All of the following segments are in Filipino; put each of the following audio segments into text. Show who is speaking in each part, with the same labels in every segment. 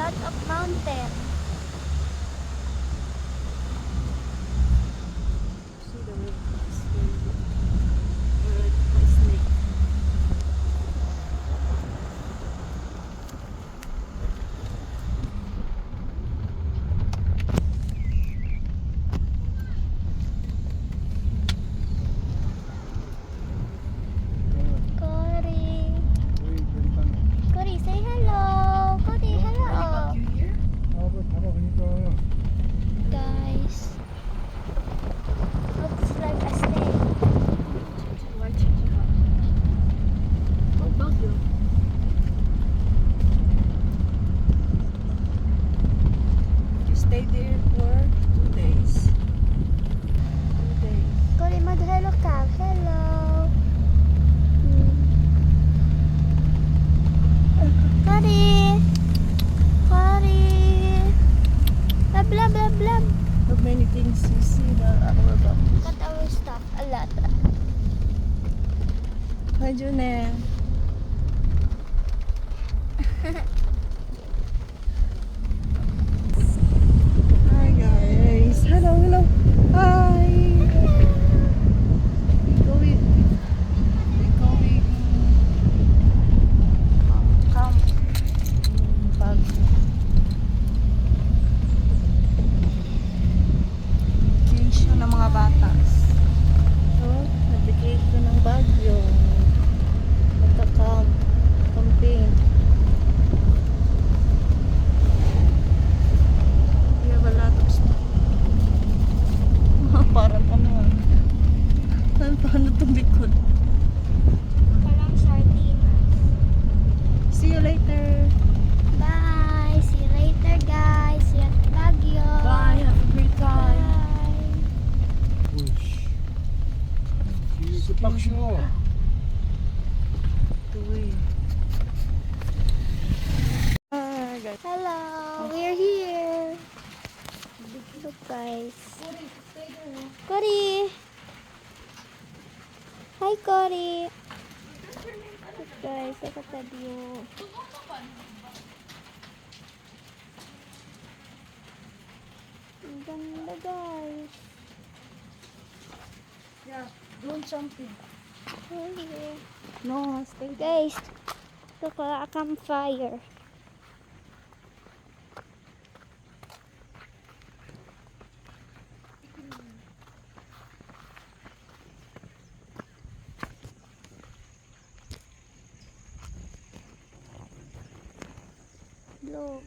Speaker 1: lot of mountain.
Speaker 2: See the way it's very snake.
Speaker 1: Cory. Cory, say hello. Cory, hello. Guys. Looks like a snake.
Speaker 2: Oh, bagyo. You stay there for 2 days. 2 days.
Speaker 1: Cory, mag-hello ka. Hello. Cory. Cory. Blah, blah, blah, blah.
Speaker 2: How many things you see that our back?
Speaker 1: Cut our stuff. A lot.
Speaker 2: Hi, Junel. Hi, guys. Hello, hello. Hi. We're going camp in Baguio. Vacation ng mga bata. So, nag-vacation ng Baguio. Magka-camp. Camping. We have a lot of stuff. Parang ano ah. Paano itong likod?
Speaker 1: Parang sardinas.
Speaker 2: See you later.
Speaker 1: Bye. See you later, guys. See you at Baguio.
Speaker 2: Bye. Have a great time.
Speaker 1: Bye.
Speaker 2: Tuwi. Hi, guys.
Speaker 1: Hello. We're here. Look, guys. Cory. Hi, Cory. Look, guys. Look at the view. Ang ganda, guys.
Speaker 2: Yeah, doing something.
Speaker 1: Oh, yeah.
Speaker 2: No, stay there.
Speaker 1: Guys, look at a campfire. Look.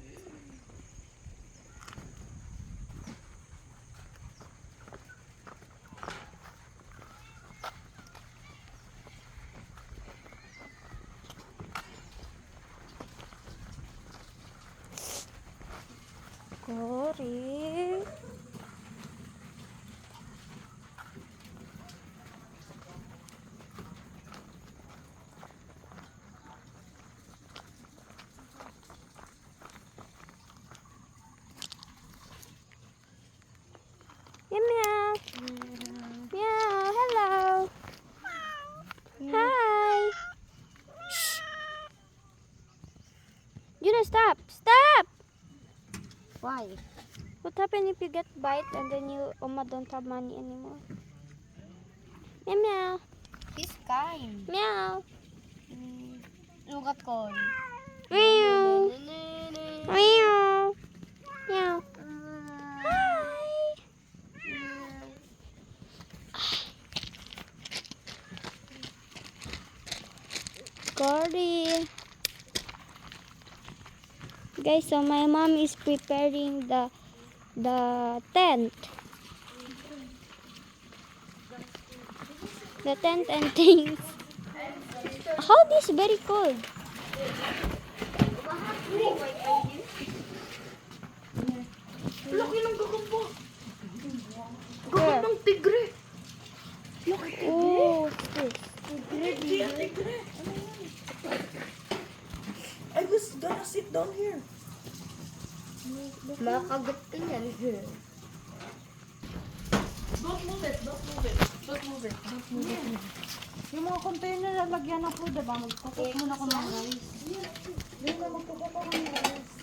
Speaker 1: Cory. Meow, meow. Meow, hello. Hi. Shh. Juno, stop. Stop.
Speaker 2: Why?
Speaker 1: What happens if you get bite and then you don't have money anymore? Meow, meow.
Speaker 2: He's kind.
Speaker 1: Meow.
Speaker 2: Look at Cole.
Speaker 1: Meow. Meow. Meow. Hi. Cory. Guys, so my mom is preparing the tent. The tent and things. How this very cold?
Speaker 2: Laki ng gagamba.
Speaker 1: Where?
Speaker 2: Gagambang tigre. Laki tigre.
Speaker 1: Oh, what's this?
Speaker 2: Tigre. I was gonna sit down here.
Speaker 1: Makagat ka yan.
Speaker 2: Don't move it. Yung mga container na lagyan ng food, diba? Magkukok muna ko ng rice. Yung magkukok ko ng rice.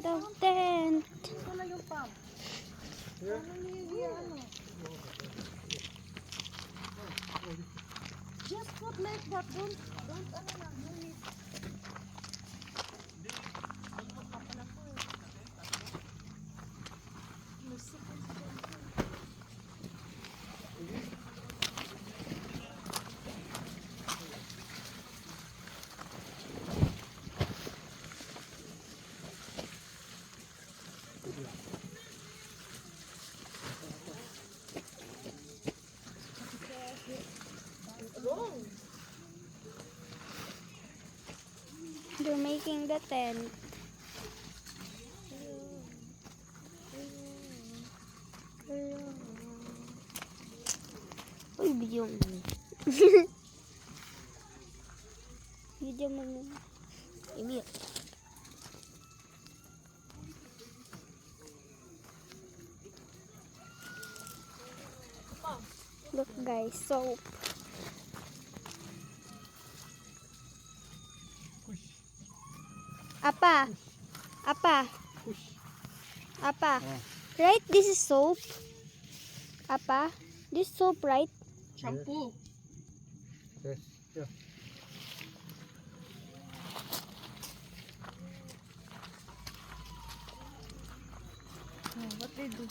Speaker 1: making the tent.
Speaker 2: Ito na yung pump. Ano niya ano? Just put like that. Don't ano na. No need.
Speaker 1: They're making the tent. Uy, video mo. Video mo. Emil. Look guys, soap. Apa? Right, this is soap. Apa? This soap, right?
Speaker 2: Shampoo.
Speaker 3: Yes. Yeah.
Speaker 2: Oh, what they do?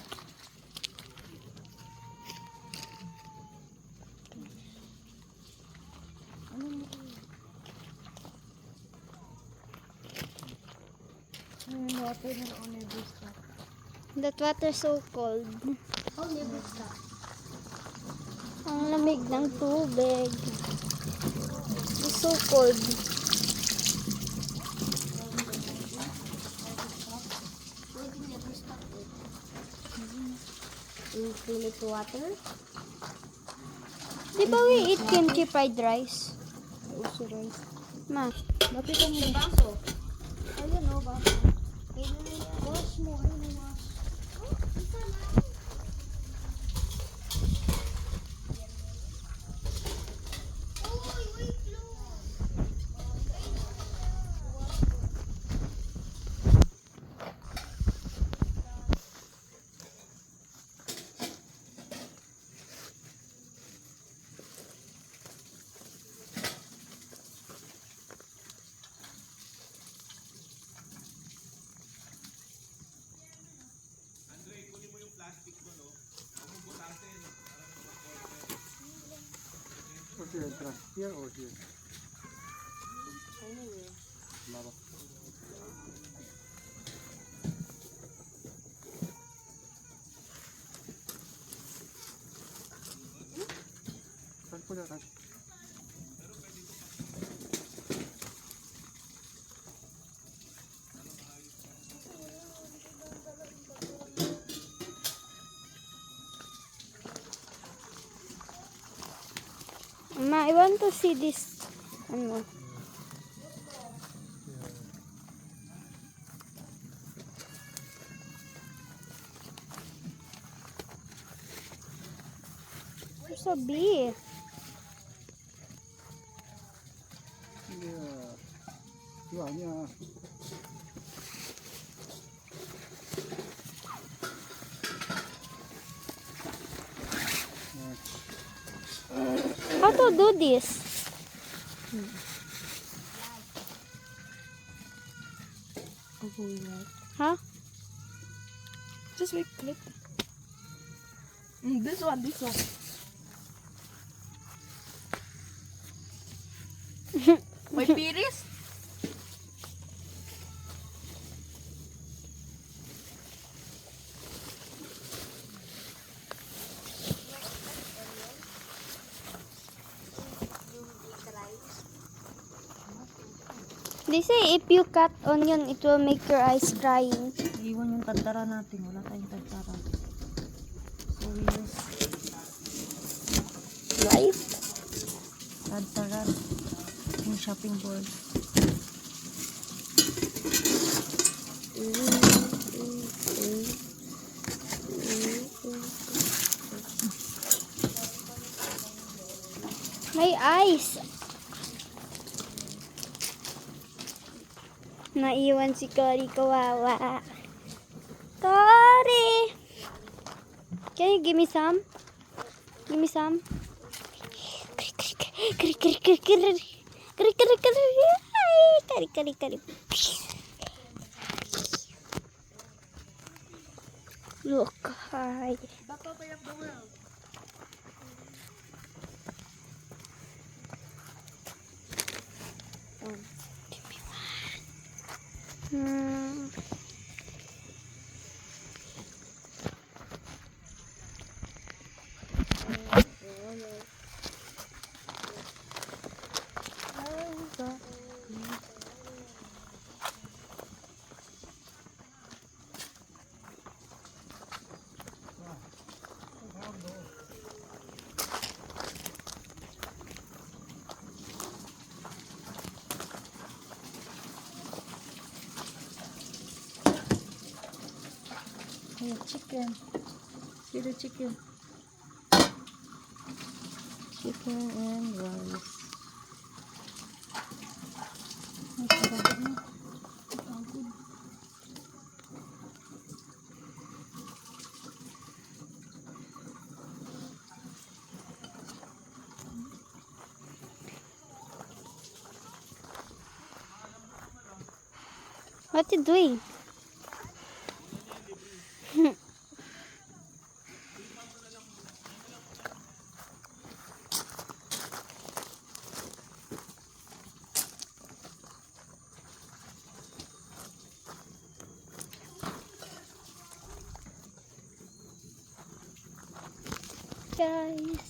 Speaker 2: Water na on every stop.
Speaker 1: That water so cold.
Speaker 2: On every stop.
Speaker 1: Ang lamig ng tubig. It's so cold.
Speaker 2: You fill it water?
Speaker 1: Di ba we eat kimchi fried rice?
Speaker 2: Also rice.
Speaker 1: Ma.
Speaker 2: Bakit ang may baso? Ayun o, baso. Wash mo, ayun o, wash.
Speaker 3: What's your entrance? Here or here?
Speaker 2: Anyway.
Speaker 3: Lava. Saan po na?
Speaker 1: Ma, I want to see this. Ano? There's a bee.
Speaker 3: Yeah. 이거 아니야.
Speaker 1: How to do this?
Speaker 2: Okay, right.
Speaker 1: Huh?
Speaker 2: Just wait, click. This one. May piris?
Speaker 1: They say if you cut onion, it will make your eyes crying.
Speaker 2: Iwan yung tantara natin. Wala tayong tantara. So we use
Speaker 1: Right?
Speaker 2: tantara yung shopping board.
Speaker 1: My eyes. Naiwan si Cory, kawawa. Cory! Can you give me some? Give me some. Kari, kari, kari, kari. Kari, kari, kari. Ay, kari, kari, kari. Look, hi. Hmm.
Speaker 2: Hey, chicken. See the chicken. Chicken and rice. Ang sarap na. Pagod.
Speaker 1: What you doing? Guys.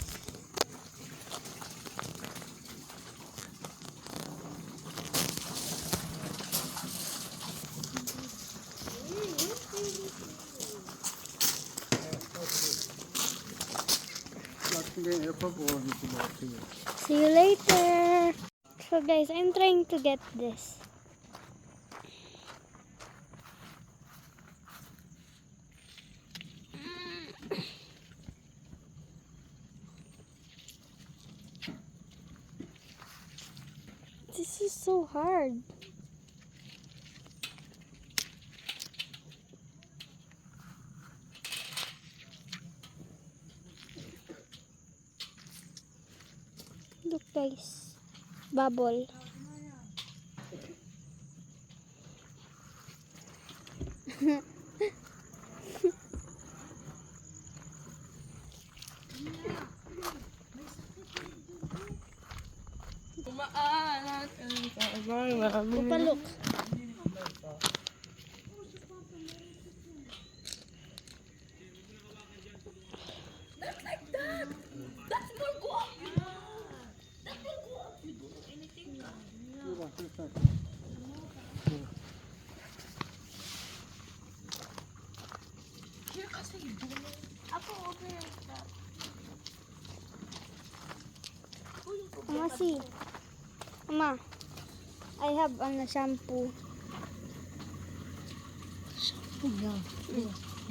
Speaker 1: See you later. So guys, I'm trying to get this. This is so hard. Look guys, bubble. Opa, look. Mama, see. Mama, I have shampoo.
Speaker 2: Shampoo yan.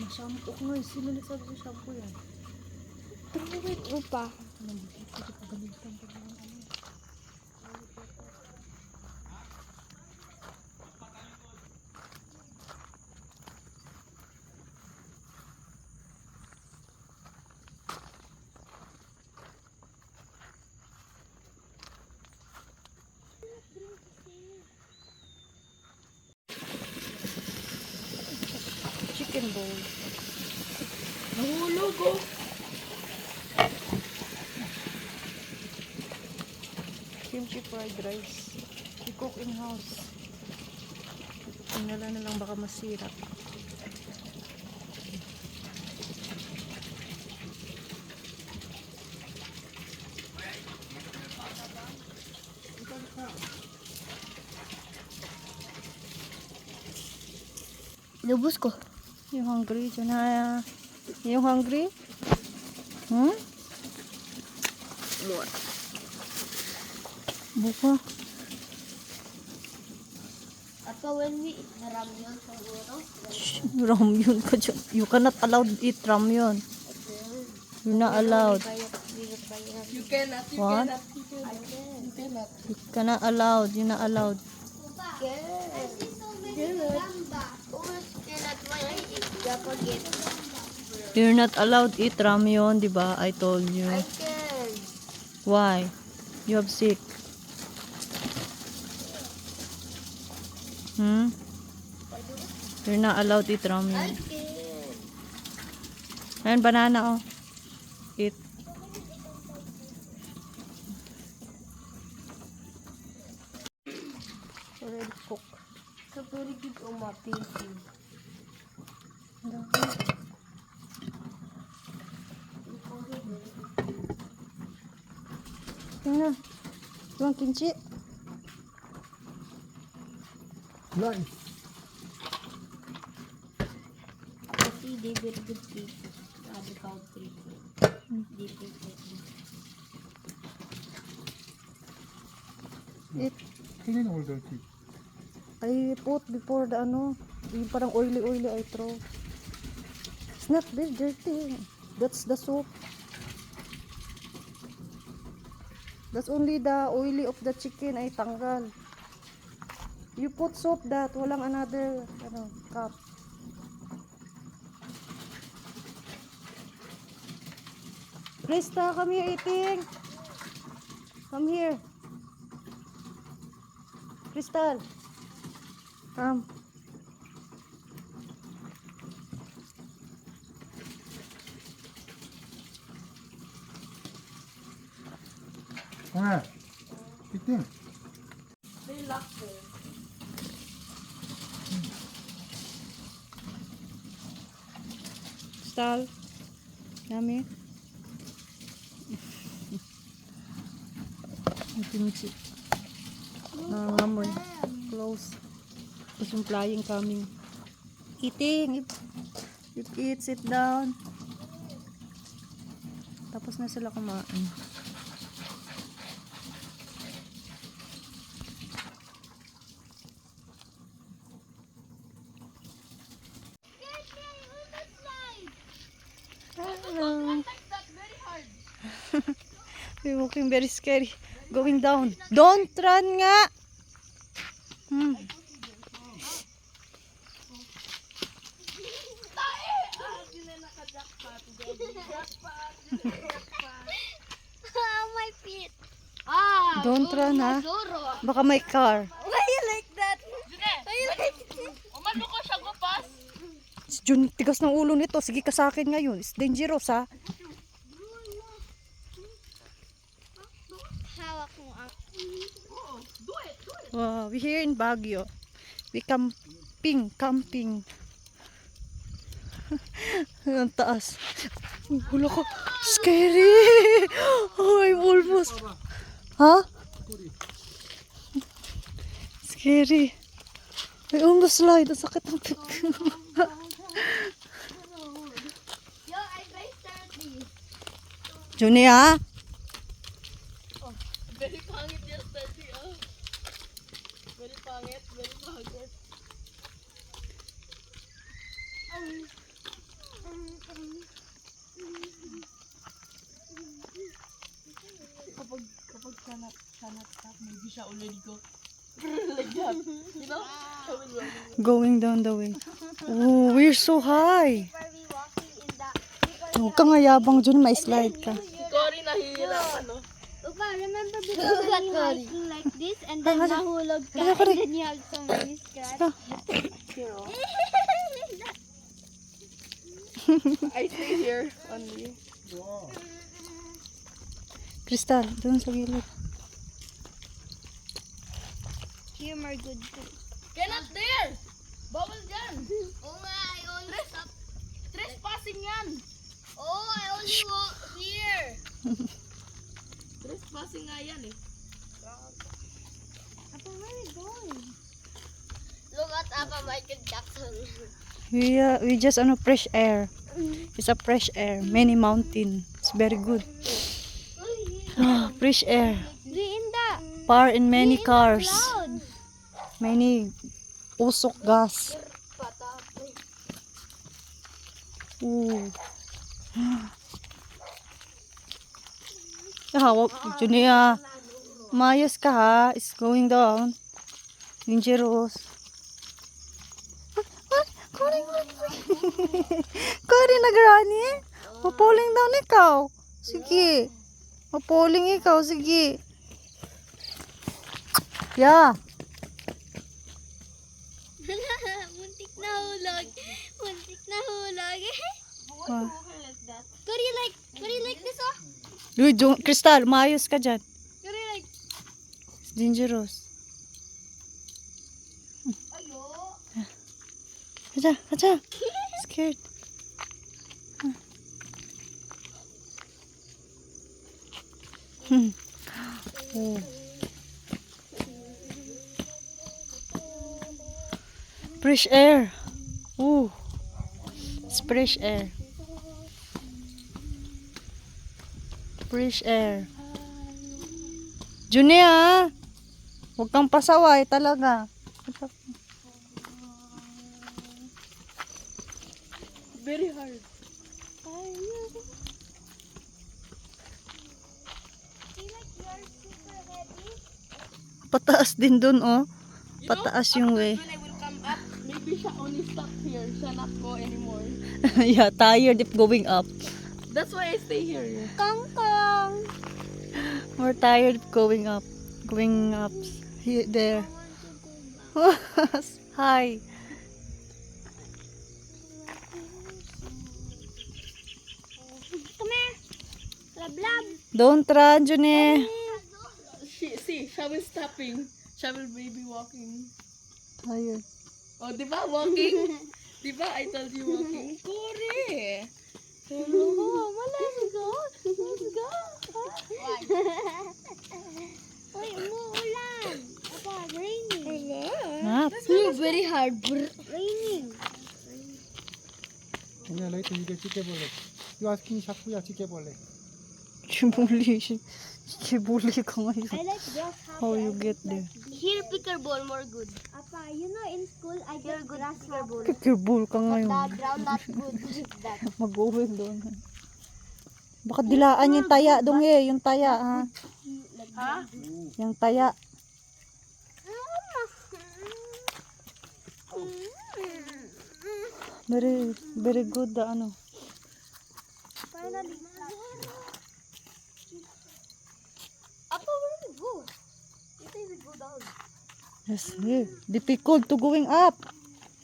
Speaker 2: Shampoo ko nga. Sino nagsabi sa shampoo yan?
Speaker 1: Upa.
Speaker 2: Chicken bowl. Nahulog oh. Kimchi fried rice. I-cook in-house. Tingnan na lang baka masira.
Speaker 1: Lubos ko.
Speaker 2: You hungry, Janaya? You hungry? Hmm?
Speaker 1: What?
Speaker 2: Buka.
Speaker 1: Ato when we eat the ramyun siguro.
Speaker 2: Ramyun ka dyan. You cannot allowed eat ramyun. You're not allowed.
Speaker 1: You cannot.
Speaker 2: What?
Speaker 1: You cannot.
Speaker 2: You cannot allowed. You're not allowed.
Speaker 1: Yes.
Speaker 4: You're not allowed to eat ramyun, di ba? I told you.
Speaker 2: I can.
Speaker 4: Why? You have sick. Hmm? You're not allowed to eat
Speaker 2: I
Speaker 4: ramyun.
Speaker 2: can.
Speaker 4: Ayan, banana, oh. Eat. Already cooked.
Speaker 2: So very good on my painting.
Speaker 4: Tingnan. You want kimchi?
Speaker 3: Nice.
Speaker 2: See, they very good people. Other country. They prefer.
Speaker 4: Eat.
Speaker 3: Clean all dirty.
Speaker 4: I put before the yung parang oily I throw. It's not very dirty. That's the soup. That's only the oily of the chicken ay tanggal. You put soap that walang another cup. Krista, come here eating. Come here. Crystal. Come.
Speaker 3: Ah, eating.
Speaker 2: They lock there.
Speaker 4: Crystal. Yummy. Kimchi. Nangangamoy. Close. Tapos yung flying coming. Eating. You eat, sit down. Tapos na sila kumain. Hello. We're walking very scary. Going down. Don't run nga!
Speaker 1: My feet.
Speaker 4: Don't run ha. Baka may car.
Speaker 1: Why you like that? Why you like that?
Speaker 4: Si Jun, tigas ng ulo nito. Sige ka sa akin ngayon. It's dangerous ha.
Speaker 1: Hawak mo ang...
Speaker 4: Wow, we here in Baguio. We camping. Ang taas. Wala ko. Scary. Oh, I'm almost. Ha? Scary. I almost slide. Ang sakit ng pit.
Speaker 1: Yo, I buy 30.
Speaker 4: Junia.
Speaker 2: Very pangit yung study, oh. Very pangit, very pangit. Kapag cannot stop, maybe siya already go. Like that. You know?
Speaker 4: Going down the way. Oh, we're so high.
Speaker 1: Are we walking in the...
Speaker 4: Huwag ka nga yabang, Jun. May slide ka.
Speaker 2: Si Cory nahihirapan, no?
Speaker 1: Upa, remember before when you hiking like this and then nahulog ka and then you have so many scratches?
Speaker 2: I stay here only.
Speaker 3: Wow.
Speaker 4: Crystal, dun sa gilid.
Speaker 1: Humor good too.
Speaker 2: Cannot there! Bawal dyan!
Speaker 1: Oh nga, I only stop.
Speaker 2: Trespassing yan!
Speaker 1: Oh, I only walk here.
Speaker 2: Trespassing nga yan eh.
Speaker 1: Apa, where are we going? Look at Apa Michael Jackson.
Speaker 4: We just fresh air. It's a fresh air. Many mountain. It's very good. Fresh air.
Speaker 1: Di inda.
Speaker 4: Far in many
Speaker 1: Di in the
Speaker 4: cars.
Speaker 1: cloud.
Speaker 4: Many usok gas. Ooh. Hawak, Junia. Mayas ka ha. It's going down. Dangerous. Kari nagrani? Mapuling daw na ikaw. Sige. Mapuling ikaw, sige. Yeah.
Speaker 1: Muntik na hulog. Muntik na hulog.
Speaker 4: Ah.
Speaker 1: Could you like this, oh?
Speaker 4: Uy, Crystal, maayos ka dyan.
Speaker 1: Could you like?
Speaker 4: It's dangerous.
Speaker 1: Ayo.
Speaker 4: Kaja. Scared. Oh. Fresh air. Ooh. It's fresh air. Fresh air. Junia, huwag kang pasaway talaga.
Speaker 2: Very hard.
Speaker 4: Pataas din dun, oh. Pataas yung way.
Speaker 2: When I will come up, maybe siya only stop here. Siya not go anymore.
Speaker 4: Yeah, tired of going up.
Speaker 2: That's why I stay here.
Speaker 1: Kong kong.
Speaker 4: We're tired of going up. Going up. Here, there. Hi.
Speaker 1: Come here. Lab lab.
Speaker 4: Don't run, Junie.
Speaker 2: Siya will stopping. Siya will maybe walking.
Speaker 4: Tired.
Speaker 2: Oh, di ba walking? Di ba I told you walking? Kore!
Speaker 1: Mama, let's go. Let's go. Uy, umuulan. Apa, raining.
Speaker 4: Ah,
Speaker 1: Very hard. Raining.
Speaker 3: 그냥 라이트 이게 찍게볼래. You asking 샤프야 찍게볼래.
Speaker 4: Chibuli ka ngayon.
Speaker 1: I like grass house.
Speaker 4: How you get there?
Speaker 2: Here, picker ball more good.
Speaker 1: Apa, you know in school I get grass ball.
Speaker 4: Kikibul ka ngayon.
Speaker 1: The ground not good. That.
Speaker 4: Mag-uwin doon. Baka dilaan yung taya dong yung taya ha.
Speaker 2: Ha?
Speaker 4: Yung taya. Very good ano.
Speaker 1: Finally. Apa, where do we go? You think we go down?
Speaker 4: Yes, here. Difficult to going up.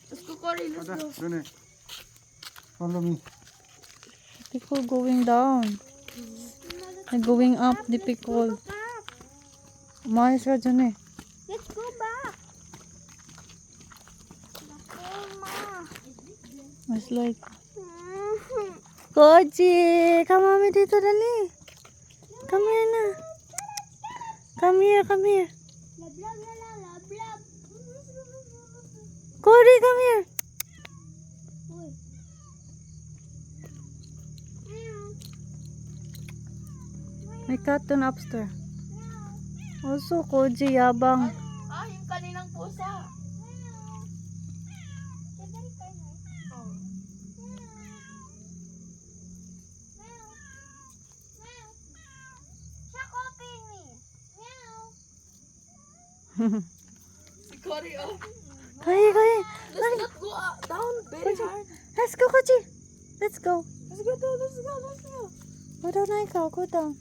Speaker 2: Let's go, Cory. Let's
Speaker 3: 가자,
Speaker 2: go.
Speaker 3: 전에. Follow me.
Speaker 4: Difficult going down. And going up, difficult.
Speaker 1: Back.
Speaker 4: Umayos ka dyan eh.
Speaker 1: Let's go back. Mama.
Speaker 4: It's like, Koji, come mami dito dali. Come here na. Come here.
Speaker 1: Lab lab lab lab.
Speaker 4: Koji, come here.
Speaker 1: Uy.
Speaker 4: May cartoon upstairs. Also, Koji, yabang.
Speaker 2: Ah, yung kaninang pusa. Oh. Si Cory, oh.
Speaker 4: Kaya.
Speaker 2: Let's not go down very hard.
Speaker 4: Let's go, Koji. Let's go.
Speaker 2: Let's go down, let's go.
Speaker 4: Go down na ikaw, go down.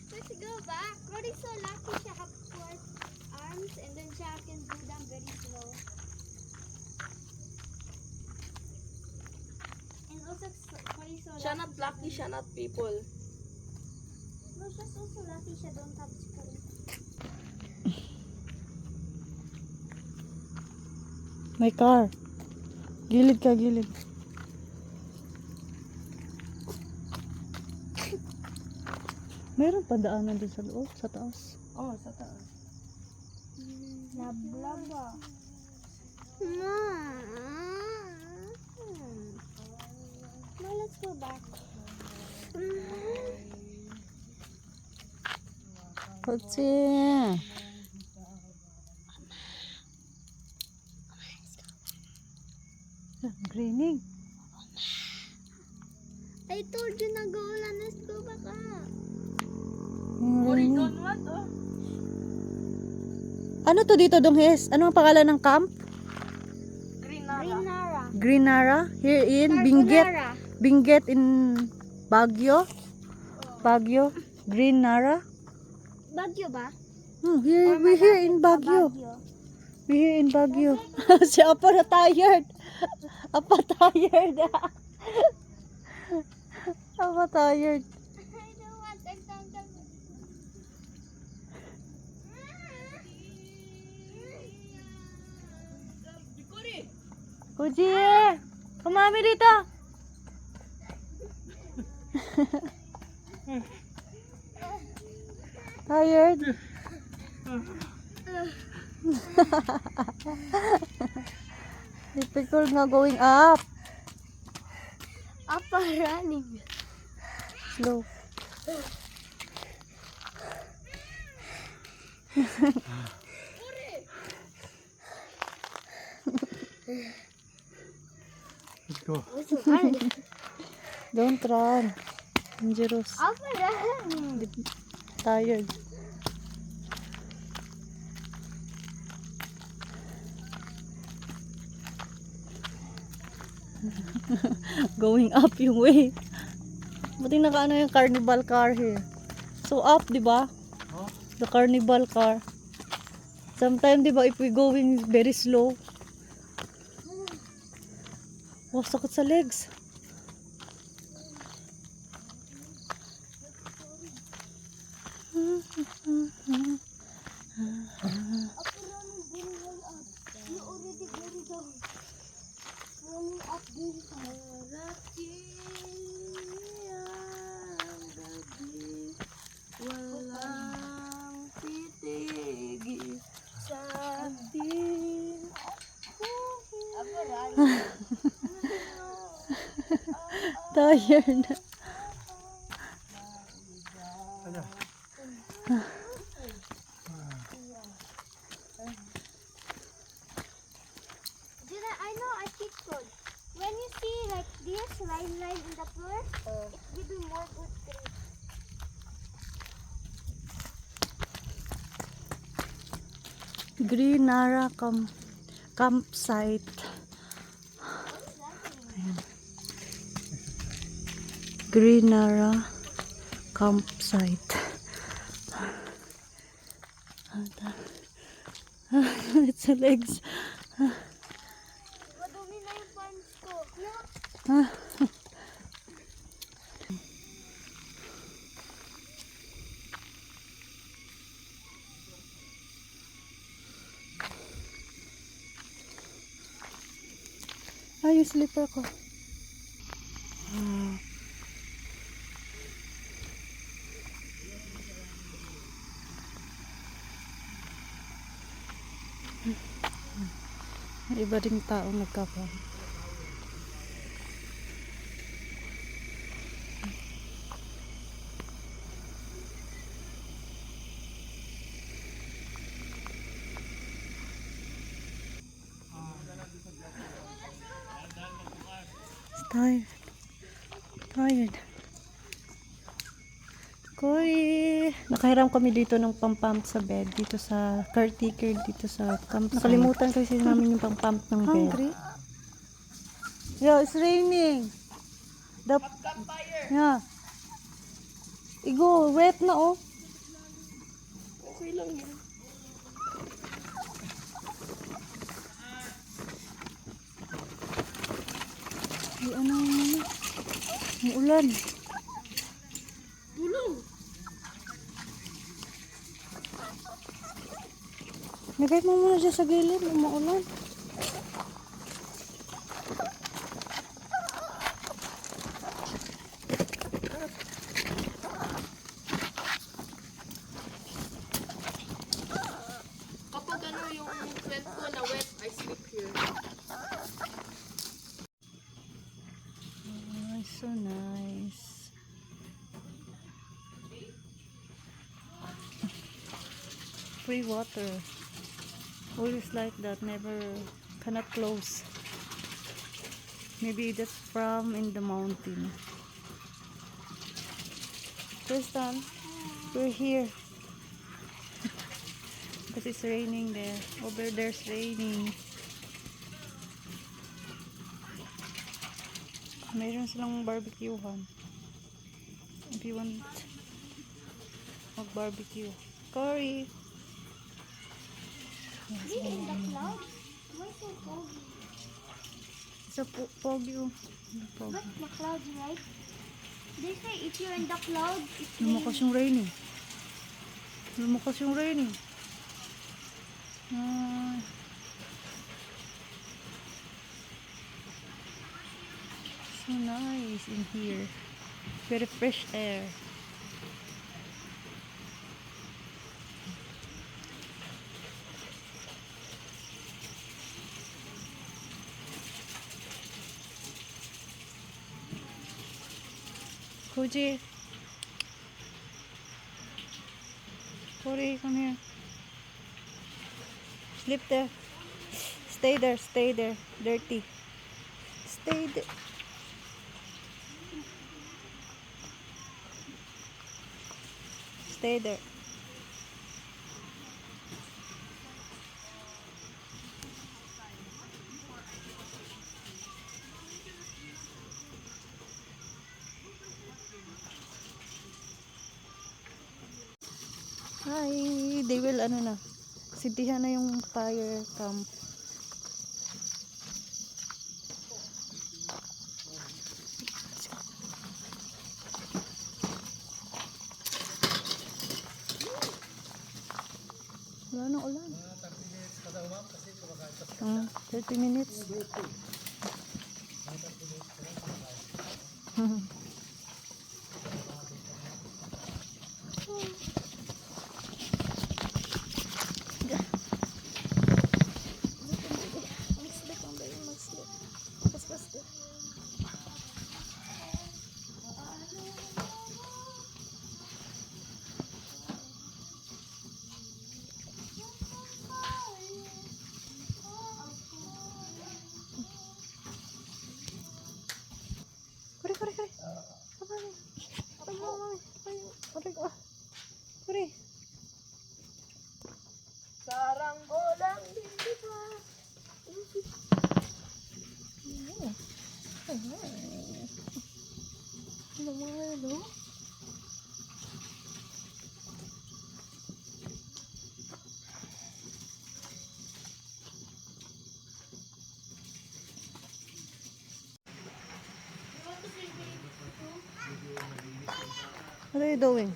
Speaker 1: Let's go back. Cory's so lucky siya have 4 arms and then siya can do them very slow. And also Cory's so
Speaker 2: Siya
Speaker 1: lucky.
Speaker 2: not lucky, siya not people.
Speaker 1: No, she's also lucky siya don't have school.
Speaker 4: May car. Gilid ka, gilid. Meron pa daanan din sa loob, sa taas.
Speaker 2: Oh, sa taas.
Speaker 1: Lab lab ah. No, let's go back.
Speaker 4: Kotse. Greening.
Speaker 1: I told you na go ulan. Let's go back ah.
Speaker 2: Cory, don't want, oh.
Speaker 4: Ano to dito, Donghes? Ano ang pangalan ng camp?
Speaker 2: Green Nala.
Speaker 1: Carbonara.
Speaker 4: Green Nara? Here in Benguet.
Speaker 1: Carbonara.
Speaker 4: Benguet in Baguio. Baguio. Green Nara.
Speaker 1: Baguio ba?
Speaker 4: Here, we here in Baguio. We here in Baguio. Si Apa na tired. Apa tired. Apa tired.
Speaker 1: I don't want to tanggal.
Speaker 4: Kuji! Kumami dito! Tired? Difficult nga going up.
Speaker 1: Apa running?
Speaker 4: Slow.
Speaker 3: Let's go.
Speaker 4: Don't run. Dangerous.
Speaker 1: Apa running?
Speaker 4: Tired. Going up yung way. Buti nakaano yung carnival car here. So up, di ba?
Speaker 3: Huh?
Speaker 4: The carnival car. Sometimes, di ba, if we going very slow. Wow, sakit sa legs.
Speaker 2: Walang titig sa atin.
Speaker 4: Tired.
Speaker 3: Ayan.
Speaker 1: I know a cheat code. When you see like this line in the floor, it give you more good grip.
Speaker 4: Green Nara campsite. Ayan. Green Nara campsite. It's a legs.
Speaker 1: Madumi na yung pants ko.
Speaker 4: Ay, yung slipper ko. May iba ding tao nagkapa. Tired. Tired. Koy. Nakahiram kami dito ng pump sa bed. Dito sa caretaker. Dito sa campsite. Nakalimutan kasi namin yung pump ng bed. Hungry? Yeah, it's raining. Yeah. Igo, wet na oh.
Speaker 2: Okay lang yan.
Speaker 4: Ay, ano naman. Ang ulan.
Speaker 2: Gulong.
Speaker 4: Nagay mo muna dyan sa gilid. Maulan.
Speaker 2: Kapag ano yung friend ko na wet, I sleep here.
Speaker 4: Oh, so nice. Free water. Always like that. Never cannot close. Maybe that's from in the mountain. Tristan, we're here. Because it's raining there. Over there's raining. Mayroon silang barbecuehan. If you want mag-barbecue. Cory!
Speaker 1: Is it in the cloud? Why so foggy?
Speaker 4: Sa foggy oh. Foggy.
Speaker 1: But the clouds, right? They say if you're in the cloud, it's
Speaker 4: Lumakas yung rain eh. Lumakas yung rain eh. Ah. So nice in here. Very fresh air. Koji. Cory, come here. Sleep there. Stay there, stay there. Dirty. Stay there. Stay there. Hi, they will ano na. Sintihan na yung fire camp. Wala na ulan. 30 minutes. Kuri, kuri, kuri. Apa ni? Kuri, kuri.
Speaker 1: saranggolang hindi pa.
Speaker 4: Ano mga ano? What are you doing?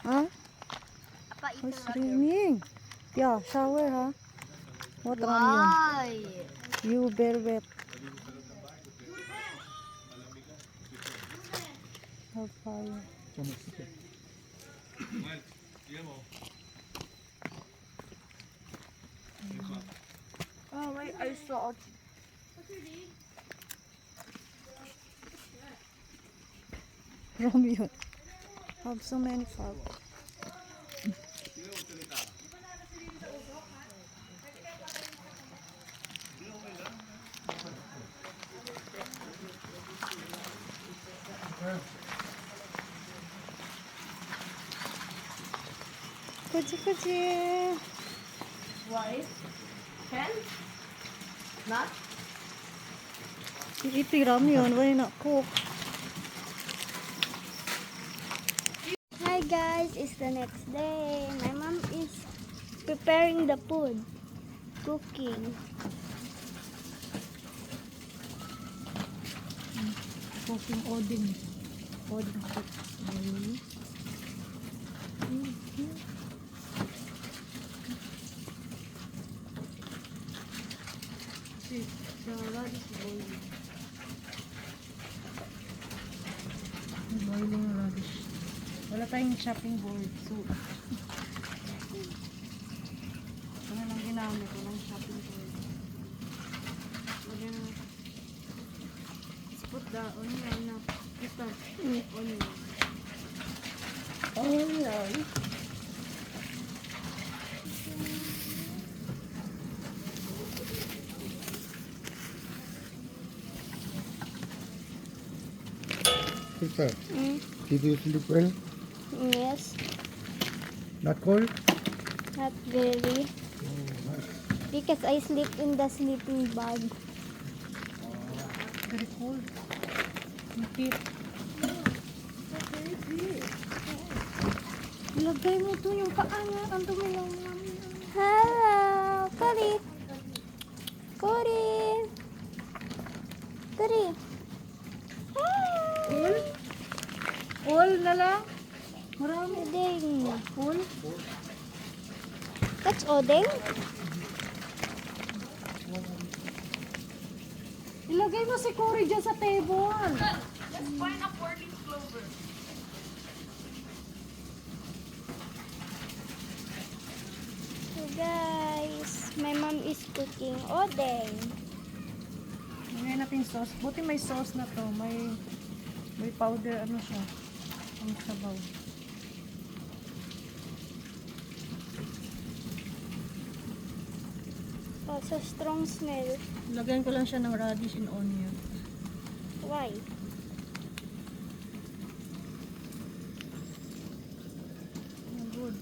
Speaker 4: Huh?
Speaker 1: Apa itu?
Speaker 4: It's raining. Yeah, shower, huh? What on you?
Speaker 1: Why?
Speaker 4: You very wet. Have fire.
Speaker 1: Oh, my eyes so itchy.
Speaker 4: Romeo. Have so many fog. Kuchi.
Speaker 2: Why? Can? Not?
Speaker 4: You eat the ramyun, why not cook?
Speaker 1: Hi guys, it's the next day. My mom is preparing the food, cooking.
Speaker 4: Cooking Odin. Odin cook.
Speaker 2: The radish boiling.
Speaker 4: Boiling radish. Wala tayong chopping board. So, ano lang ginamit. Walang chopping board.
Speaker 2: Let's put the onion na. Ito. Onion.
Speaker 1: Onion.
Speaker 3: Sister, did you sleep well?
Speaker 1: Yes,
Speaker 3: Not cold?
Speaker 1: not very. Because I sleep in the sleeping bag.
Speaker 4: Very cold. Higpit. Ilagay mo to yung paa niya. Ang dumi lang namin.
Speaker 1: Hello, Kuri. Kuri. Kuri.
Speaker 4: All? All na lang? Marami.
Speaker 1: Odeng.
Speaker 4: All?
Speaker 1: That's Odeng?
Speaker 4: Ilagay mo si Cory dyan sa table.
Speaker 1: So guys, my mom is cooking Odeng.
Speaker 4: Ngayon natin sauce. Buti may sauce na to. May powder ano siya. Ang sabaw.
Speaker 1: Also strong smell.
Speaker 4: Lagyan ko lang siya ng radish and onion.
Speaker 1: Why?
Speaker 4: Good.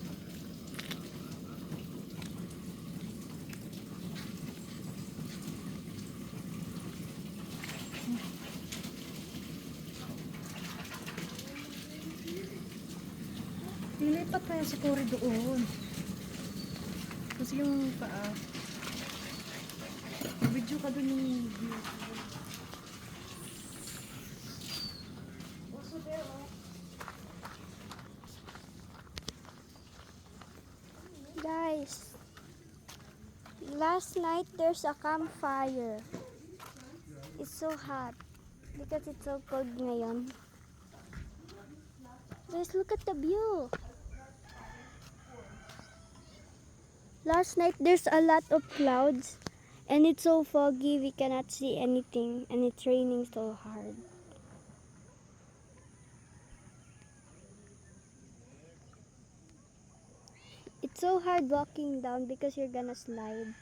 Speaker 4: Nilipat kaya si Cory doon. Kasi yung paa. Video ka doon yung view.
Speaker 1: Guys, last night there's a campfire. It's so hot because it's so cold ngayon. Guys, look at the view. Last night there's a lot of clouds and it's so foggy we cannot see anything and it's raining so hard. It's so hard walking down because you're gonna slide.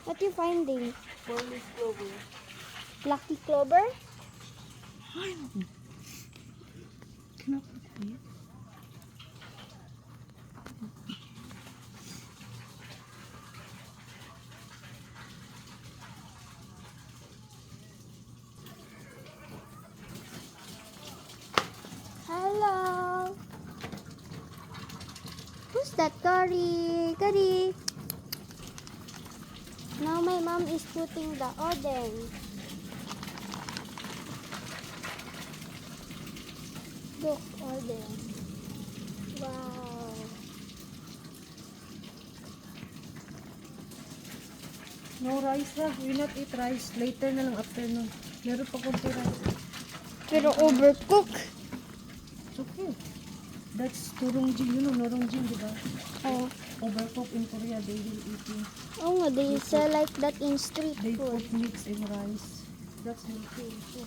Speaker 1: What are you finding?
Speaker 4: Polish clover.
Speaker 1: Lucky clover?
Speaker 4: Cannot eat.
Speaker 1: Hello. Who's that? Curry. Curry. Now my mom is putting the odeng. Look, odeng. Wow.
Speaker 4: No rice ha. We not eat rice. Later na lang afternoon. Meron pa konti rice.
Speaker 1: Pero overcook.
Speaker 4: It's okay. That's turungjin. You know norungjin, di ba?
Speaker 1: Oh.
Speaker 4: Overcooked in Korea. They will eating.
Speaker 1: Oh, nga, they sell like that in street
Speaker 4: They
Speaker 1: food.
Speaker 4: put mix in rice. That's healthy. Also.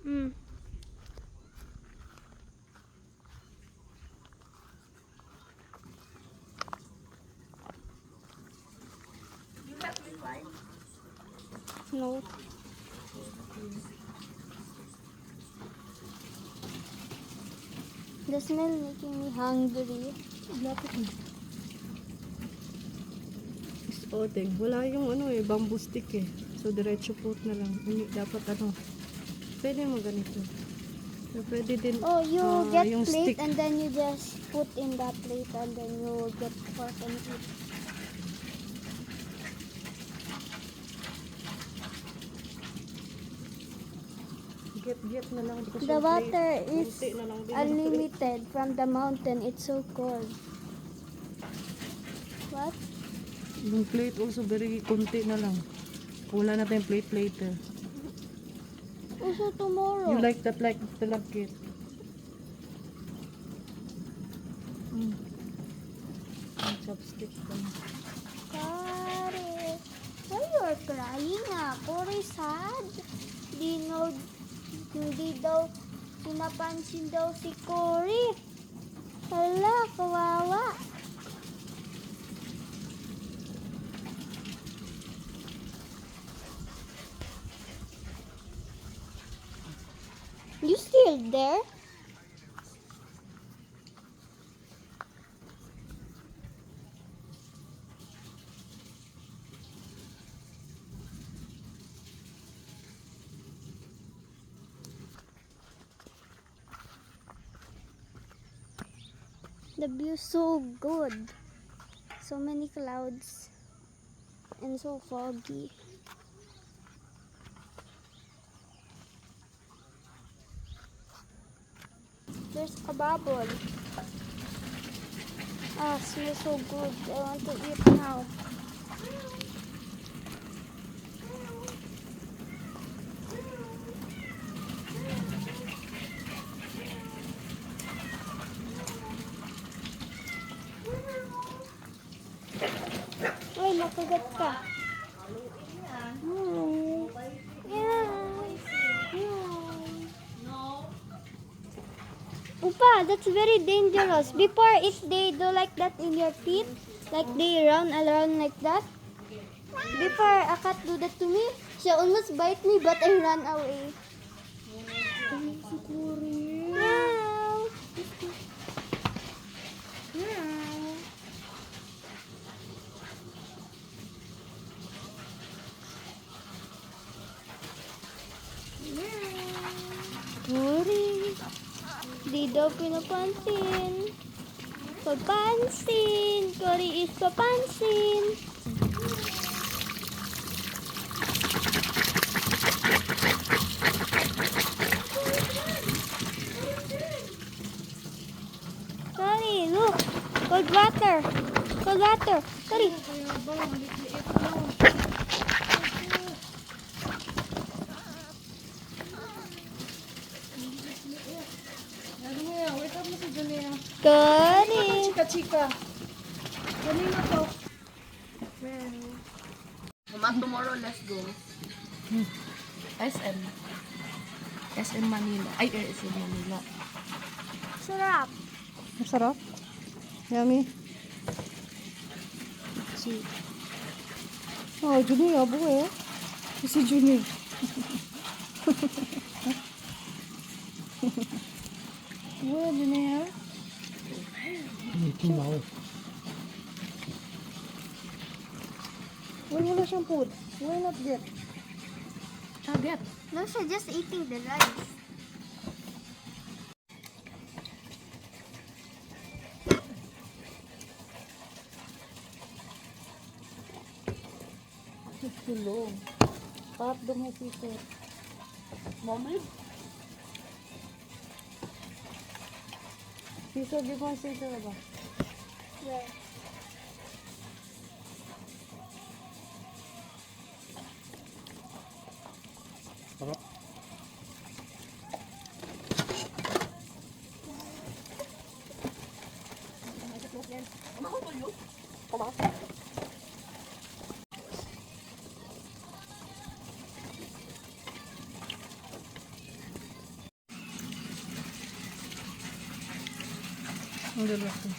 Speaker 1: Mm. No. The smell making me hungry.
Speaker 4: Lapit mo. Is odeng. Wala yung ano eh, bamboo stick eh. So diretso put na lang. Dapat ano. Pwede mo ganito. So, pwede din.
Speaker 1: Oh, you get
Speaker 4: yung
Speaker 1: plate
Speaker 4: stick.
Speaker 1: and then you just put in that plate and then you get fork and eat.
Speaker 4: Get na lang. Because
Speaker 1: The
Speaker 4: yung
Speaker 1: water
Speaker 4: plate,
Speaker 1: is
Speaker 4: konti na lang din.
Speaker 1: unlimited from the mountain. It's so cold. What?
Speaker 4: Yung plate also very konti na lang. Wala na tayong plate later.
Speaker 1: Also tomorrow.
Speaker 4: You like that like tilapia? Chopstick pa.
Speaker 1: Kare, why you are crying? Kore sad. Di daw Pinapansin daw si Cory. Hala, kawawa. You still there? The view is so good. So many clouds and so foggy. There's a bubble. Ah, smells so good. I want to eat now. Ay, makagat ka. Upa, that's very dangerous. Before, if they do like that in your teeth, like they run around like that. Before a cat do that to me, she almost bite me, but I ran away. Meow. Meow. Cory, di daw pinapansin. Papansin. Cory is papansin. Cory, look. Cold water. Cold water. Cory. Cory.
Speaker 4: Chika.
Speaker 2: Mama, tomorrow, let's go. SM. SM Manila. Ay, SM Manila.
Speaker 1: Sarap.
Speaker 4: Masarap. Yummy. Oh, Junior, buhay eh. Si Junior. Buhay, Junior.
Speaker 3: Mickey Mouse.
Speaker 4: Wala siyang food. Why not get?
Speaker 2: Target.
Speaker 1: No, she's just eating the rice.
Speaker 4: It's too low. Pop the my sister.
Speaker 2: Moment.
Speaker 4: Sister, give my sister ba?
Speaker 1: Where?
Speaker 3: Sarap.
Speaker 4: Ang lalaki.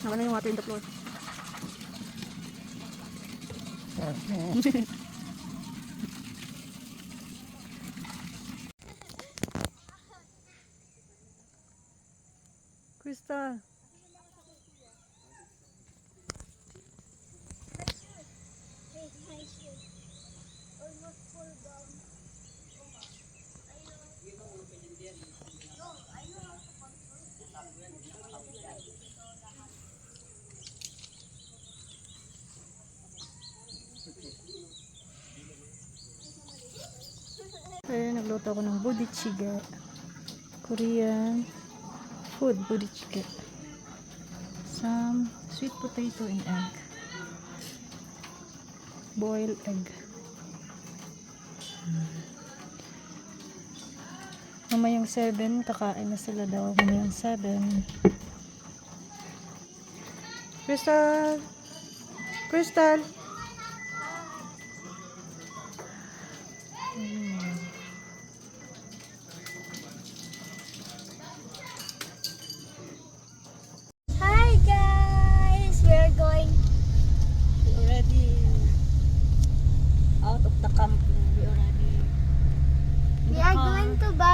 Speaker 4: Naman na yung water in the floor. Crystal. Ayun, nagluto ako ng budichige. Korean food budichige. Some sweet potato and egg. Boiled egg. Mamayang 7, kakain na sila daw. Mamayang 7. Crystal! Crystal!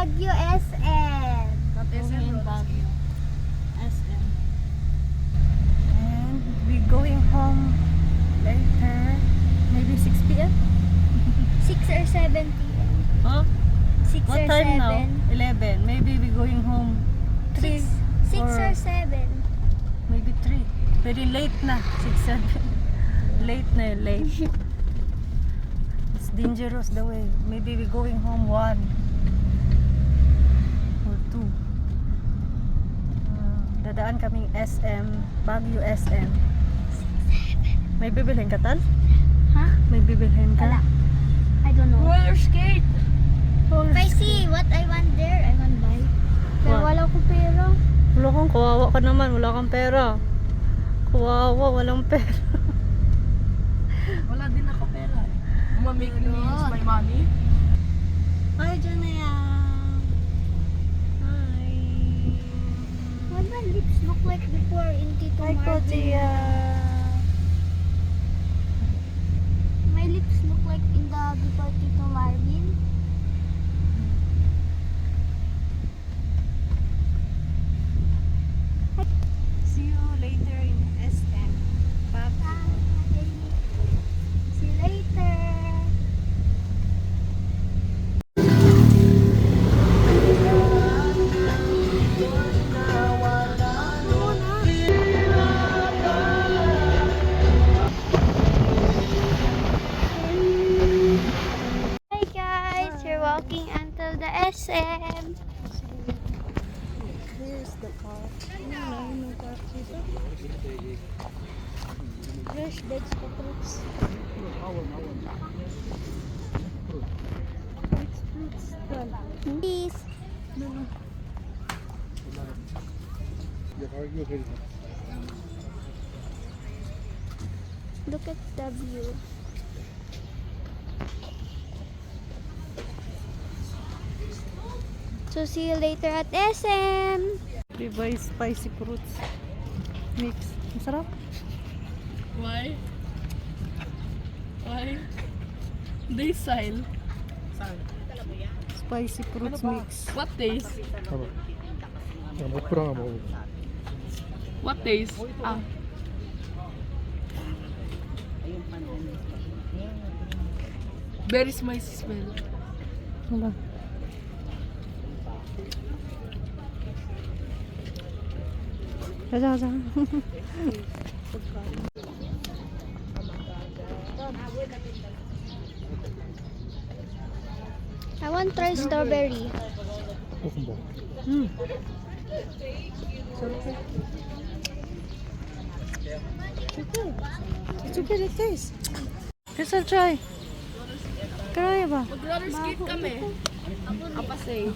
Speaker 1: Baguio SM.
Speaker 4: Baguio. SM. And we going home later. Maybe 6 p.m.
Speaker 1: 6 or 7 p.m.
Speaker 4: Huh?
Speaker 1: 6
Speaker 4: What
Speaker 1: or
Speaker 4: time
Speaker 1: 7.
Speaker 4: now? 11. Maybe we going home 3.
Speaker 1: 6
Speaker 4: or
Speaker 1: or 7.
Speaker 4: maybe 3. Very late na. 6, 7. Late na, late. It's dangerous the way. Maybe we going home 1 or 2. Dadaan kaming SM, Baguio SM. May bibilhin ka, Tal?
Speaker 1: Huh?
Speaker 4: May bibilhin ka?
Speaker 1: Wala. I don't know.
Speaker 2: Roller skate.
Speaker 1: If I see what I want there, I want buy. Pero
Speaker 4: What?
Speaker 1: wala akong pera.
Speaker 4: Wala kang kawawa ka naman. Wala kang pera. Kawawa, walang pera.
Speaker 2: Wala din ako pera. Make me use my money.
Speaker 4: Hi, Janaya. Hi.
Speaker 1: Why my lips look like before in Tito
Speaker 4: Hi,
Speaker 1: Marvin?
Speaker 4: Kodia.
Speaker 1: My lips look like in the before Tito Marvin.
Speaker 4: See you later in SM. Bye.
Speaker 1: Bye. See you later. Hi guys, we're walking until the SM.
Speaker 4: Here's the park.
Speaker 1: Fresh vegetables. Please. Look at the view. So see you later at SM.
Speaker 4: We buy spicy fruits mix. Masarap.
Speaker 2: Why? Why? They style.
Speaker 4: Spicy fruits mix.
Speaker 2: What taste?
Speaker 3: 봐봐. 야, 먹고 하나 먹어.
Speaker 2: What taste? Ah. Very spicy smell.
Speaker 4: Ano ba? Kaza, kaza.
Speaker 1: I want try strawberry.
Speaker 3: 볶음밥.
Speaker 4: It's okay to taste. Crystal, try. Kaya ba?
Speaker 2: Mag-roller skate kami. Apa say?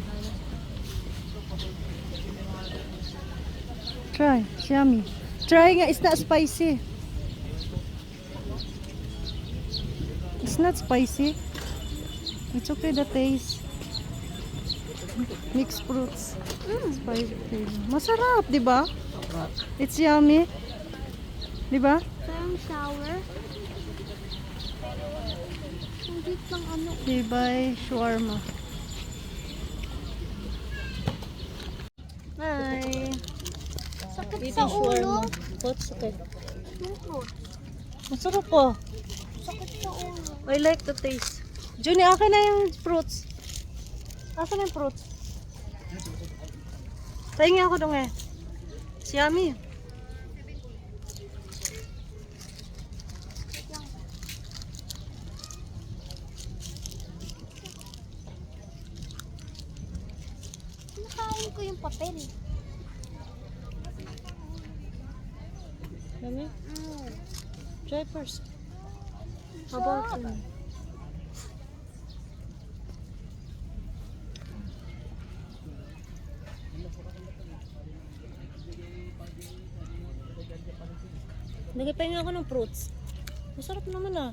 Speaker 4: Try. It's yummy. Try nga. It's not spicy. It's not spicy. It's okay the taste. Mixed fruits. Spicy. Masarap, di ba? It's yummy. Di ba?
Speaker 1: Parang sour. Ang cute ng ano.
Speaker 4: They buy shawarma. Hi.
Speaker 1: Sakit sa ulo.
Speaker 4: What's okay?
Speaker 1: Yung fruit.
Speaker 4: Masarap po.
Speaker 1: Sakit sa ulo.
Speaker 4: I like the taste. Junie, akin na yung fruits. Asan yung fruits? Tayo nga ako dong eh. It's yummy.
Speaker 1: Nakain ko yung papel.
Speaker 4: Yummy? Try first. How about you? Nagpahinga ako ng fruits. Masarap naman ah.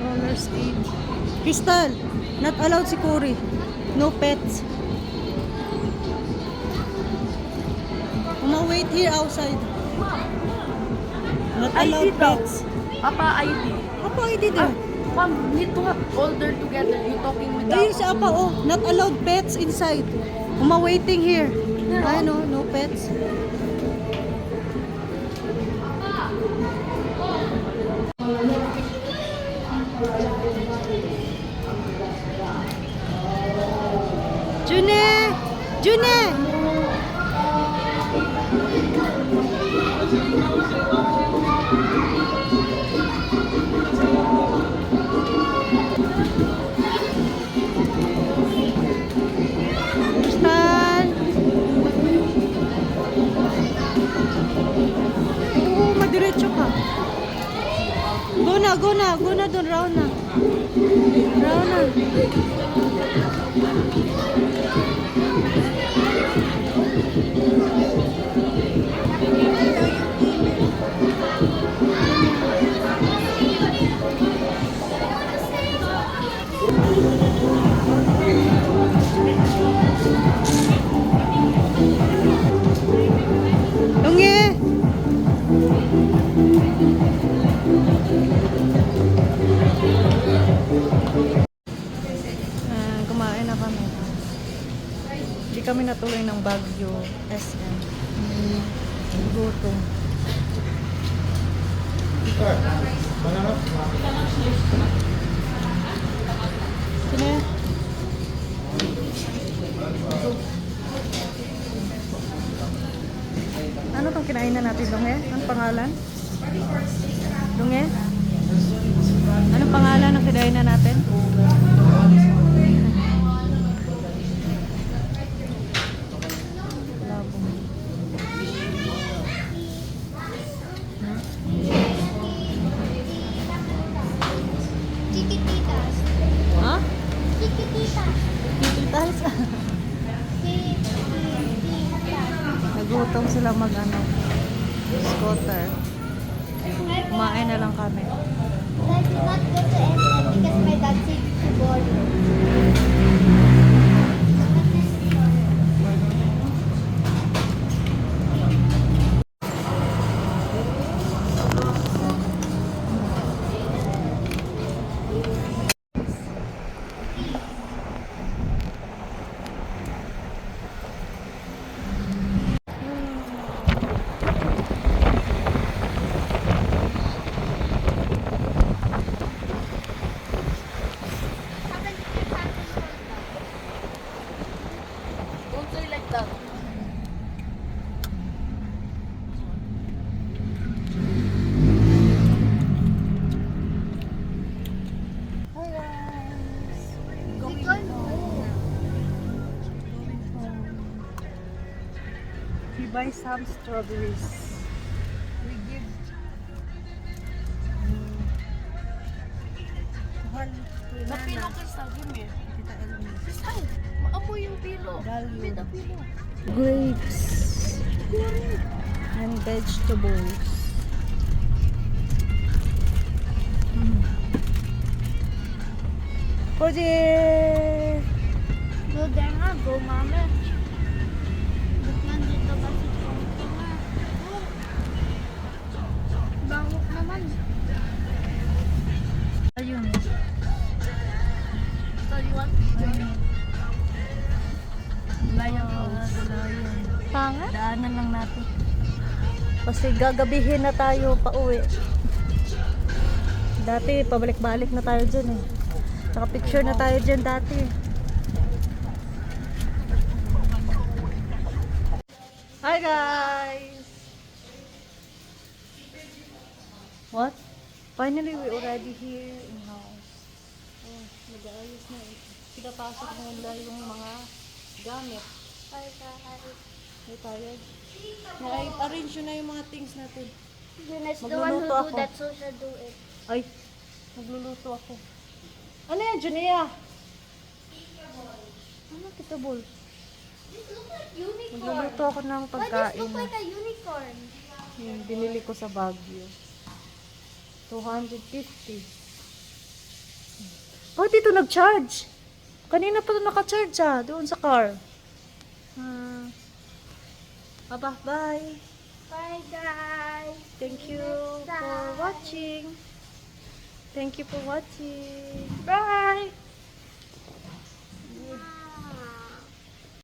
Speaker 4: Roller skate. Crystal, not allowed si Cory. No pets. Mama, wait here outside. Not
Speaker 2: ID
Speaker 4: allowed
Speaker 2: daw.
Speaker 4: pets.
Speaker 2: Apa ID.
Speaker 4: Apa, hindi din.
Speaker 2: Ma'am, need to have older together. You talking with
Speaker 4: Ayun si Apa, oh. Not allowed pets inside. Waiting here. Ay, no, no pets. June! June! Stan! Oo, madiretso ka. Go na dun, round na. Round na. Lungi! Kumain na kami. Hindi kami natuloy ng Baguio SM. Gutom.
Speaker 3: Banana.
Speaker 4: Sino? Ano tong kinainan natin, Lunge? Anong pangalan? Lunge? Anong pangalan ng kinainan natin? Labong.
Speaker 1: Chiquititas.
Speaker 4: Ha?
Speaker 1: Chiquititas.
Speaker 4: Tititas. Nagutom sila mag-ano. Scooter. Kumain na lang kami.
Speaker 1: Let's not go to SM because my dad said it's boring.
Speaker 2: Don't say like that.
Speaker 4: We buy some strawberries. We give Kuhan to
Speaker 2: The pillow,
Speaker 4: Nana.
Speaker 2: Crystal, give me.
Speaker 4: Tita Elmi.
Speaker 2: Crystal, maamoy yung pillow.
Speaker 4: Value.
Speaker 2: Give me the pillow.
Speaker 4: Grapes and vegetables. Koji!
Speaker 1: Go there nga, go mama. Ba't nandito ba si Chonky nga? Bangok naman.
Speaker 4: Ayun.
Speaker 2: Crystal, you want?
Speaker 4: Layo. Layo.
Speaker 1: Pangat?
Speaker 4: Daanan lang natin. Kasi gagabihin na tayo pa uwi. Dati, pabalik-balik na tayo dyan eh. Naka-picture na tayo dyan dati. Hi guys! What? Finally, we already here in house. Oh, nag-aayos na eh. Pinapasok na nila yung mga gamit.
Speaker 1: Hi guys.
Speaker 4: Hey, tired? Na-arrange yun na yung mga things natin.
Speaker 1: Junes, the one who
Speaker 4: Magluluto
Speaker 1: do
Speaker 4: ako.
Speaker 1: that, so siya do it.
Speaker 4: Ay, magluluto ako. Ano yan, Junia? Ano kita, Bol?
Speaker 1: This looks like unicorn.
Speaker 4: Magluluto ako ng
Speaker 1: Why this
Speaker 4: pagkain
Speaker 1: look
Speaker 4: na
Speaker 1: like a unicorn?
Speaker 4: yung binili ko sa Baguio. 250. Bakit dito nag-charge? Kanina pa ito naka-charge doon sa car. Bye.
Speaker 1: Bye guys.
Speaker 4: Thank you for watching. Thank you for watching.
Speaker 1: Bye.